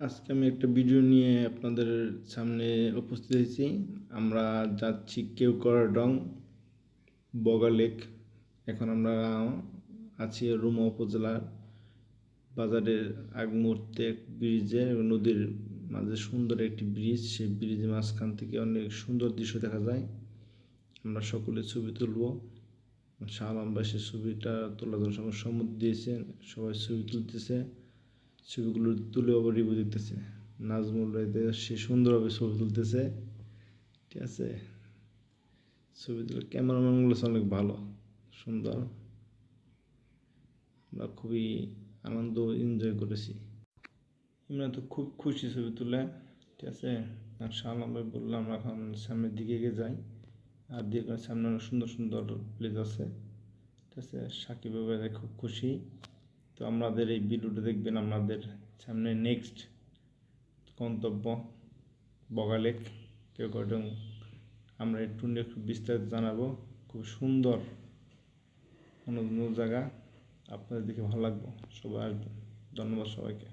আজকে আমি একটা ভিডিও নিয়ে আপনাদের সামনে উপস্থিত হয়েছি। আমরা যাচ্ছি কেওক্রাডং বগা লেক। এখন আমরা আছি রুমা উপজেলার বাজারের আগ মুহূর্তে এক ব্রিজে, নদীর মাঝে সুন্দর একটি ব্রিজ। সেই ব্রিজের মাঝখান থেকে অনেক সুন্দর দৃশ্য দেখা যায়। আমরা সকলে ছবি তুলব। শাহ আলম ভাই সে ছবিটা তোলার জন্য সবাই সম্মত দিয়েছেন, সবাই ছবি তুলতেছে। ছবিগুলো তুলে আবার রিভিউ দিতেছে। নাজমুল রায় সে সুন্দরভাবে ছবি তুলতেছে, ঠিক আছে। ছবি তুলে ক্যামেরাম্যানগুলো অনেক ভালো, সুন্দর। আমরা খুবই আনন্দ এনজয় করেছি। আমরা তো খুব খুশি ছবি তুলে, ঠিক আছে। আর শাহ আলম ভাই বললাম আমরা এখন সামনের দিকে এগিয়ে যাই। আর দিয়ে সামনে অনেক সুন্দর সুন্দর প্লেস আছে, ঠিক আছে। সাকিব ভাই খুব খুশি। তো আমাদের এই ভিডিওটা দেখবেন। আমাদের সামনে নেক্সট গন্তব্য বগা লেক কেওক্রাডং। আমরা একটু বিস্তারিত জানাবো। খুব সুন্দর অন্য জায়গা, আপনাদের দেখে ভালো লাগবে। সবাই আসবেন। ধন্যবাদ সবাইকে।